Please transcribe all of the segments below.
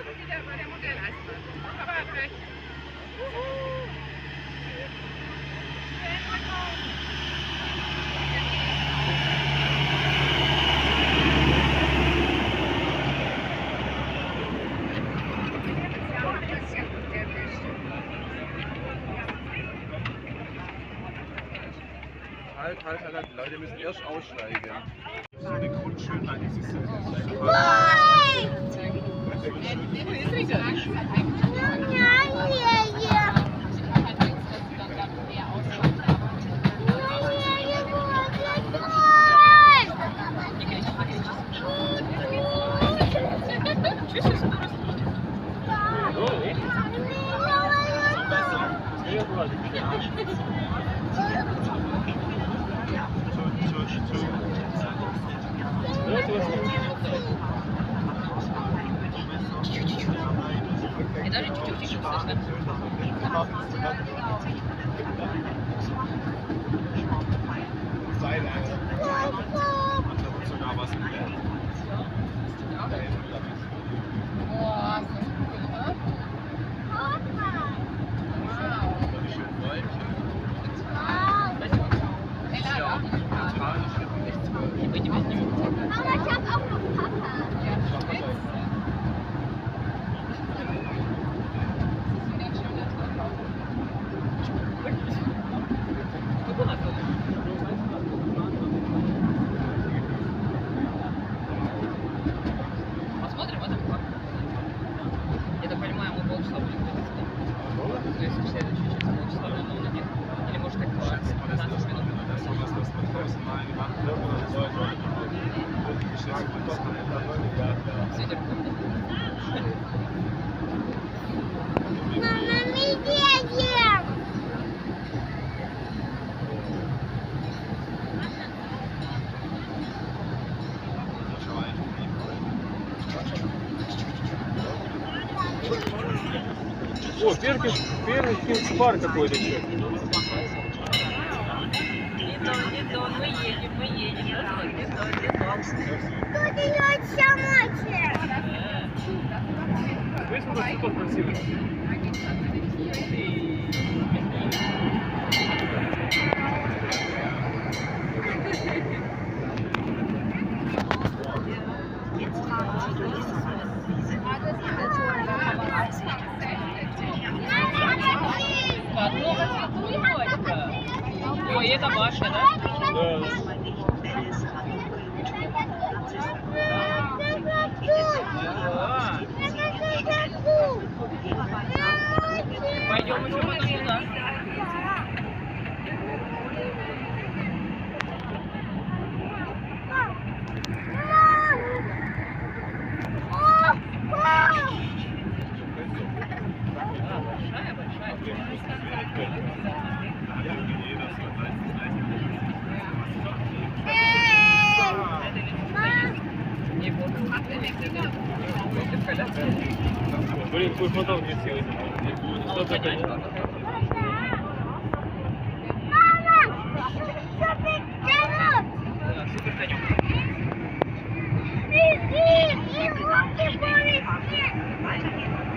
wieder bei der Modelleisenbahn. Papa hat recht. Halt, die Leute müssen erst aussteigen. So eine Grundschönheit, das ist so. Даже чуть-чуть слышно. Sogar was im Bett. Aber ich hab auch noch Papa. Посмотрим, это как. Я так понимаю, мы полчаса будем ходить сюда. То есть в следующий час полчаса на ноги. Или может так 15 минут. С ветерком. Мама, мы едем. О, первый пар какой-то еще. Дедон, мы едем. Тут идет самочек. Видишь, какой цветок красивый? Ой, это ваша, да? Да. Пойдем еще потом туда. Блин, твой фотон не сегодня. Что такое?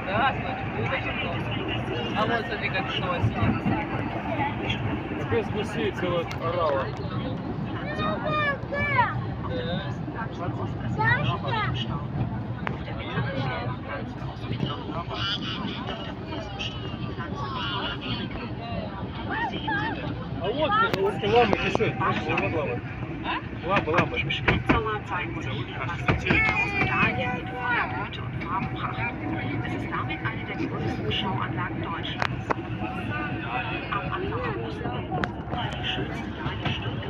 Да, смотри, а вот смотри, как снова сидит. Капец, гусей целая орала. А вот ламы еще, ламы. Ламы. Im Spätsommer zeigen sich die faszinierenden Australien mit voller Blüte und Farbenpracht. Es ist damit eine der größten Schauanlagen Deutschlands. Am Anfang August war die schönste Jahresstunde.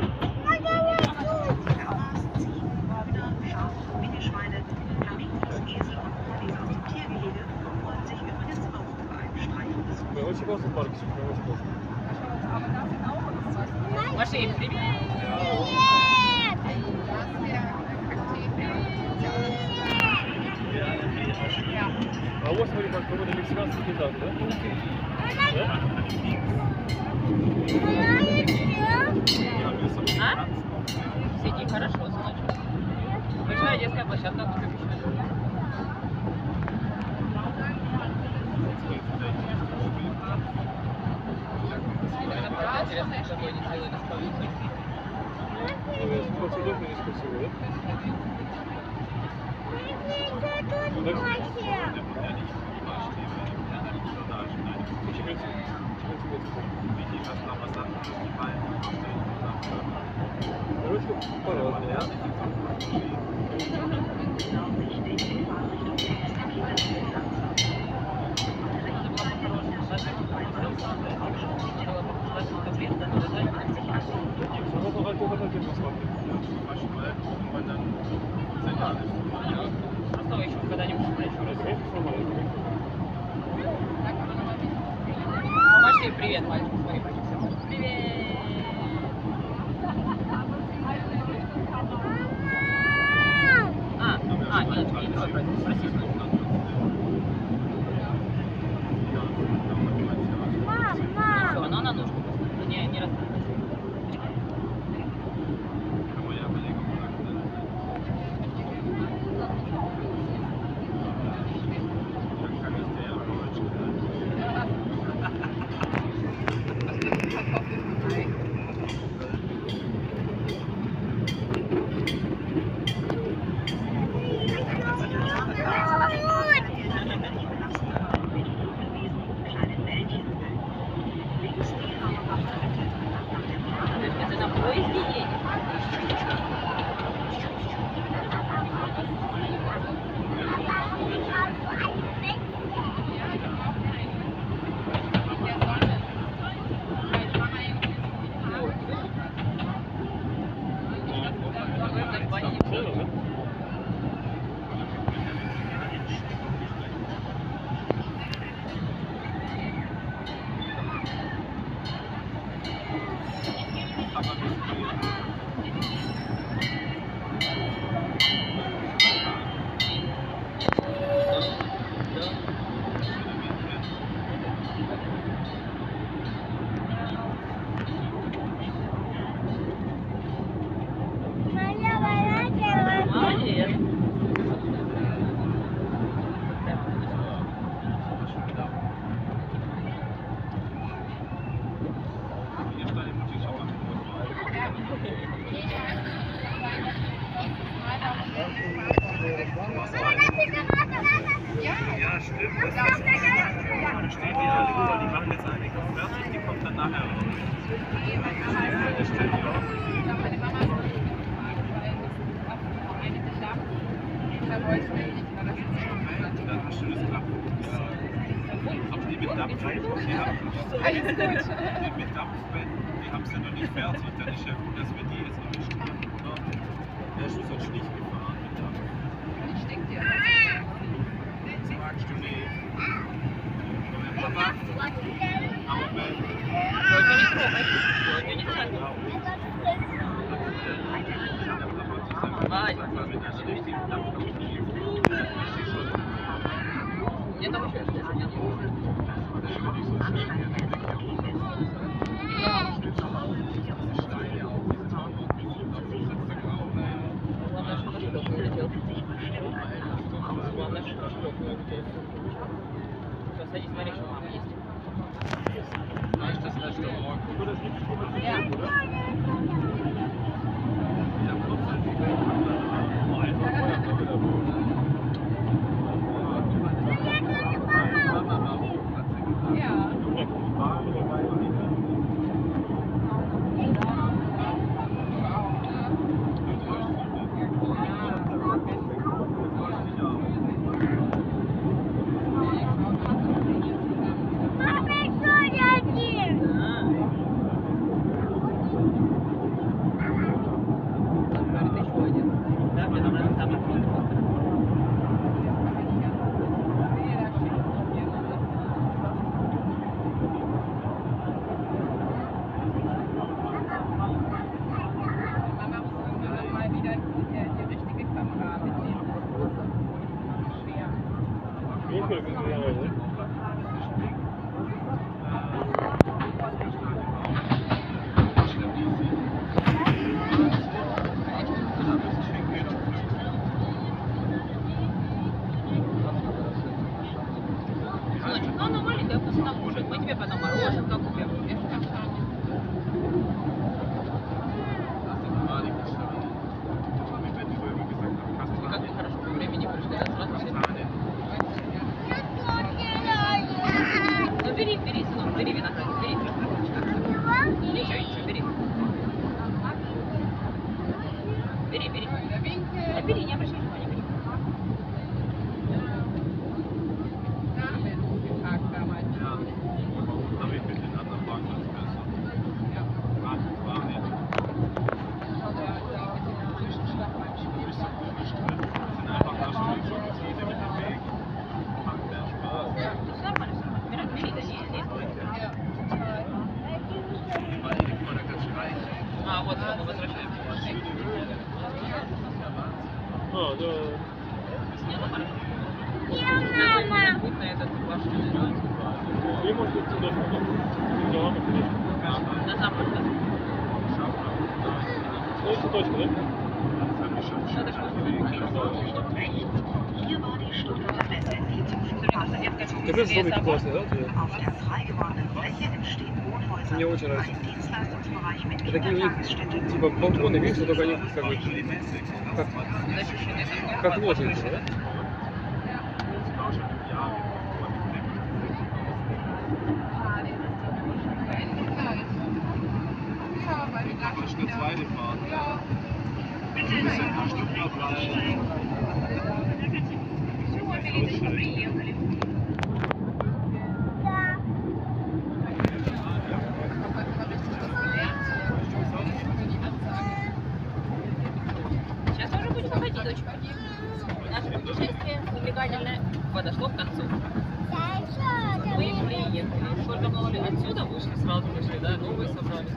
Schafe, Wiegeschweine, Flamingos, Esel und Ponys aus dem Tiergehege freuen sich übrigens auch über einen Streich besuchen. Mir очень классный парк, очень классно. Машин, привет. А вот смотри, как какой-то мексиканский пейзаж, да? Да? А? Сиди, хорошо, сыночек. Большая детская площадка, как обещали. Интересно, что они делают исполнитель. Сколько лет не спасибо, да? Тут хочет. Короче, по-разному. Просто еще когда-нибудь встречу. Маши, привет, мальчик. Смотри, привет. Нет, спроси. Мама. Все, она на ножку. Не расстраивайся. Это на поезде едешь? Молодец. Ja, stimmt. Das steht die alle. Die machen jetzt eine fertig, die kommt dann nachher raus. Das stimmt, ja. Dann hast du das Klappen. Aber die mit Dampfbett, die haben mit Dampfbett, die haben es ja noch nicht fertig. Dann ist ja gut, dass wir die jetzt noch nicht machen. Der ist schon so ein Stich gefahren mit Dampf. Magst du nicht? Papa? Aber Только не трогай. Только не трогай. Мне там еще что-то не Главное, что шуток не улетел. Главное, что шуток не улетел. Все, садись, смотри, что мама есть. Знаешь, что сказать, что А, вот мы возвращаемся. А, да. Мама. Будет на этот башню, да? И может быть сюда, делами, конечно. На запад, да? Ну, это точка, да? Надо что-то Hier war die Stuttgarter Messe, die zum Flughafen Der Bild ist wirklich klasse, ja? Auf der frei gewordenen Fläche entstehen Wohnhäuser, Мне очень нравится. ein Dienstleistungsbereich mit Это такие у них Kindertagesstätte. типа балконы, видишь, только они как бы как ложи, да? Aber schon eine zweite Fahrt. Bitte ein bisschen nach Stuttgart bleiben. Сейчас уже будем уходить, дочка. Наше путешествие увлекательное подошло к концу. Мы приехали, только отсюда вышли, сразу вышли, да, новые собрались.